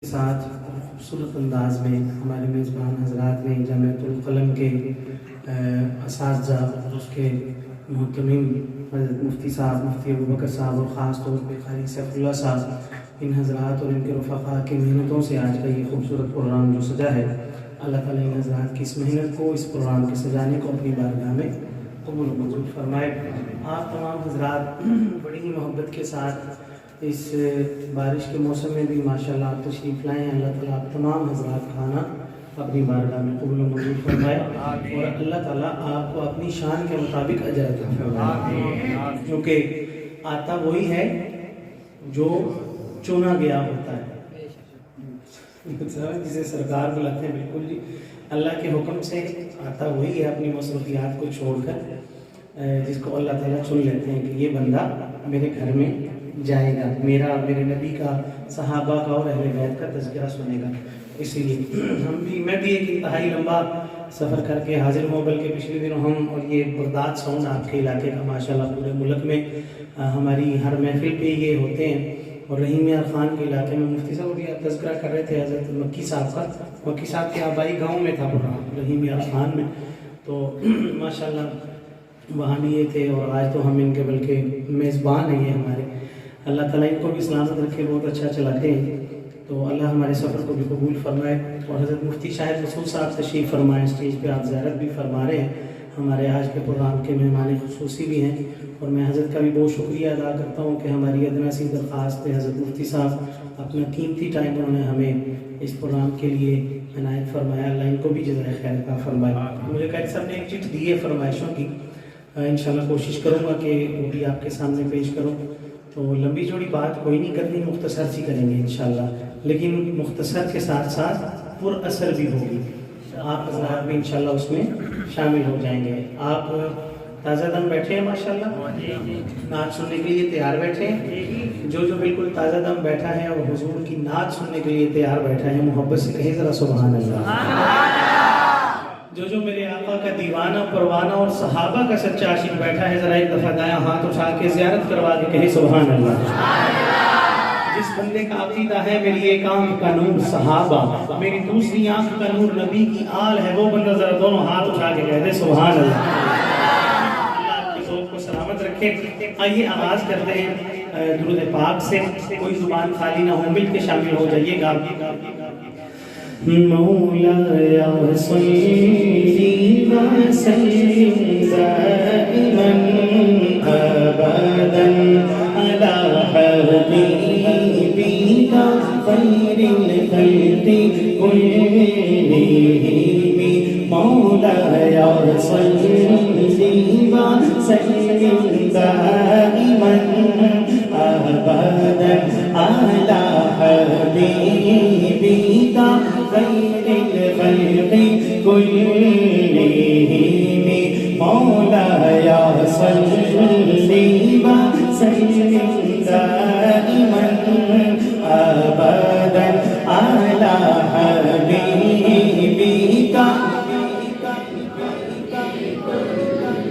ساتھ خوبصورت انداز میں ہمارے میزبان حضرات نے جامعۃ القلم کے اساتذہ اور اس کے محترمین حضرت مفتی صاحب مفتی ابوبکر صاحب اور خاص طور پہ قاری سیف اللہ صاحب، ان حضرات اور ان کے رفقاء کی محنتوں سے آج کا یہ خوبصورت پروگرام جو سجا ہے، اللہ تعالیٰ ان حضرات کی اس محنت کو، اس پروگرام کے سجانے کو اپنی بارگاہ میں قبول و منظور فرمائے۔ آپ تمام حضرات بڑی ہی محبت کے ساتھ اس بارش کے موسم میں بھی ماشاءاللہ آپ تشریف لائے ہیں۔ اللہ تعالیٰ آپ تمام حضرات کھانا اپنی بارگاہ میں قبول و منظور فرمائے اور اللہ تعالیٰ آپ کو اپنی شان کے مطابق اجر عطا فرمائے، کیونکہ آتا وہی ہے جو چنا گیا ہوتا ہے، جسے سرکار بلاتے ہیں۔ بالکل جی، اللہ کے حکم سے آتا وہی ہے اپنی مصروفیات کو چھوڑ کر، جس کو اللہ تعالیٰ چن لیتے ہیں کہ یہ بندہ میرے گھر میں جائے گا، میرے نبی کا، صحابہ کا اور اہل بیت کا تذکرہ سنے گا۔ اسی لیے میں بھی ایک انتہائی لمبا سفر کر کے حاضر ہوں، بلکہ پچھلے دنوں ہم اور یہ بغداد ساؤنڈ آپ کے علاقے کا ماشاءاللہ پورے ملک میں ہماری ہر محفل پہ یہ ہوتے ہیں، اور رحیم یار خان کے علاقے میں مفتی صاحب بھی تذکرہ کر رہے تھے حضرت مکی صاحب کا، مکی صاحب کے آبائی گاؤں میں تھا پروگرام رحیم یار خان میں، تو ماشاءاللہ وہاں بھی یہ تھے، اور آج تو ہم ان کے بلکہ میزبان ہیں یہ ہمارے۔ اللہ تعالیٰ ان کو بھی سلامت رکھے، بہت اچھا چلاتے ہیں، تو اللہ ہمارے سفر کو بھی قبول فرمائے۔ اور حضرت مفتی شاہد رسول صاحب تشریف فرمائے، اسٹیج پہ آپ زیارت بھی فرما رہے ہیں، ہمارے آج کے پروگرام کے مہمان خصوصی بھی ہیں، اور میں حضرت کا بھی بہت شکریہ ادا کرتا ہوں کہ ہماری ادنا سی درخواست پہ حضرت مفتی صاحب اپنا قیمتی ٹائم انہوں نے ہمیں اس پروگرام کے لیے عنایت فرمایا، اللہ ان کو بھی جزائے خیر عطا فرمائے۔ مجھے قائد صاحب نے ایک چٹ دی ہے فرمائشوں کی، انشاءاللہ کوشش کروں گا کہ وہ بھی آپ کے سامنے پیش کروں، تو لمبی چوڑی بات کوئی نہیں کرنی، مختصر سی کریں گے انشاءاللہ، لیکن مختصر کے ساتھ ساتھ پر اثر بھی ہوگی، آپ حضرات بھی انشاءاللہ اس میں شامل ہو جائیں گے۔ آپ تازہ دم بیٹھے ہیں ماشاءاللہ، نعت سننے کے لیے تیار بیٹھے ہیں، جو بالکل تازہ دم بیٹھا ہے اور حضور کی نعت سننے کے لیے تیار بیٹھا ہے، محبت سے کہے ذرا سبحان اللہ۔ جو میرے آقا کا دیوانہ پروانہ اور صحابہ کا سچا عاشق بیٹھا ہے، ذرا ایک دفعہ دایاں ہاتھ اٹھا کے زیارت کروا کے کہے سبحان اللہ۔ جس بندے کا عقیدہ ہے میری ایک آنکھ کا نور صحابہ، میری دوسری آنکھ کا نور نبی کی آل ہے، وہ بندہ ذرا دونوں ہاتھ اٹھا کے کہہ دے سبحان اللہ۔ اللہ آپ کی ذوق کو سلامت رکھے۔ آئیے آغاز کرتے ہیں درود پاک سے، کوئی زبان خالی نہ ہو، مل کے شامل ہو جائیے گا۔ مولایا صلی وسلم دائما ابدا علی حبیبک خیر الخلق کلہم، مولایا صلی وسلم دائما ابدا علی حبیبک خیر الخلق کلہم، مولایا صلی وسلم دائما ابدا علی حبیبک۔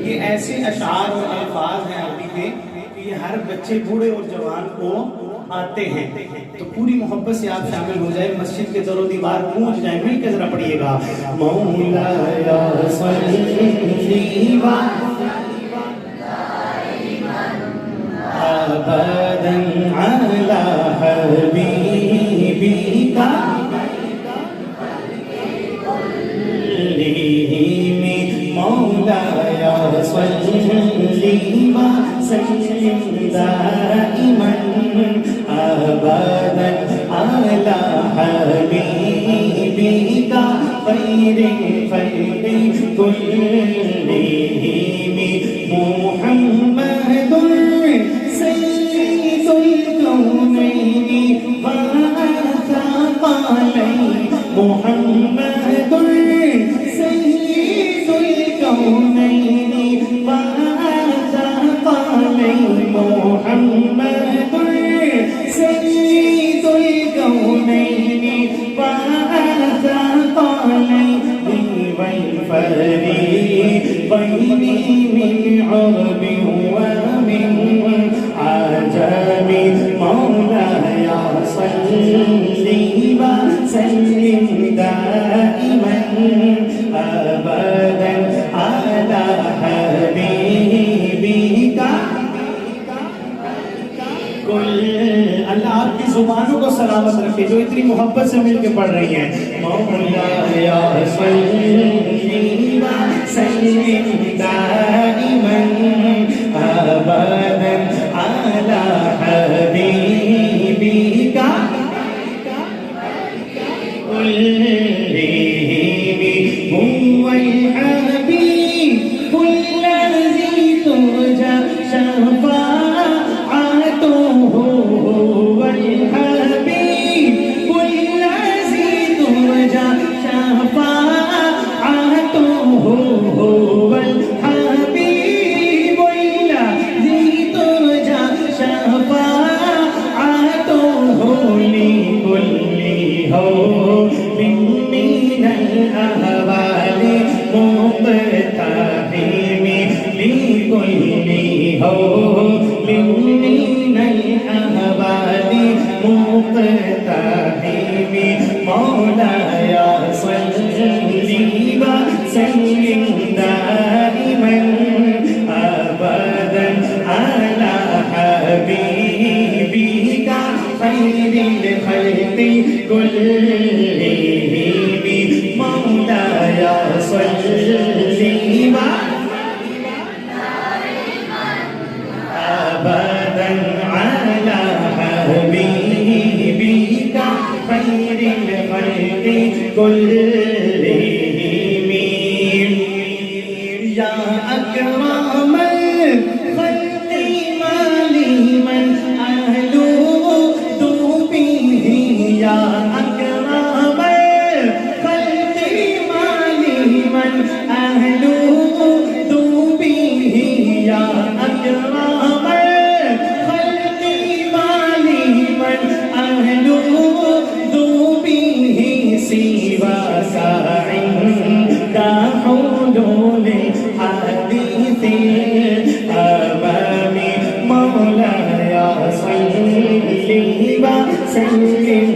یہ ایسے اشعار اور الفاظ ہیں عربی میں کہ یہ ہر بچے بوڑھے اور جوان کو آتے ہیں، تو پوری محبت سے آپ شامل ہو جائیں، مسجد کے در و دیوار گونج جائیں، مل کے ذرا پڑھیے گا۔ مولایا صلی ابدا علی حبیبک کلہم، مولایا صلی وسلم دائما ابدا علی حبیبک خیر الخلق کلہم، محمد سید الکونین والثقلین، محمد سید الکونین والثقلین، محمد سید الکونین والثقلین، والفریقین من عرب ومن عجم، مولایا صلی سلامت رکھے جو اتنی محبت سے مل کے پڑھ رہی ہیں. مولایا صلی وسلم دائما ابدا علی حبیبک هو الحبيب الذي ترجى شفاعته هو الحبيب الذي ترجى شفاعته هو الحبيب الذي ترجى شفاعته لكل هول من الأهوال مقتحم لكل هول من الأهوال مقتحم مولاي صل وسلم دائما أبدا على حبيبك خير الخلق كلهم مولاي صل أبدا على حبيبك خير الخلق كلهم يا أكرم الخلق ما لمن أهلوذ به يا أكرم الخلق ما لمن أهلوذ به يا أكرم الخلق ما لمن أهلوذ به سوى عند حلول حديث الأمام مولاي صل وسلم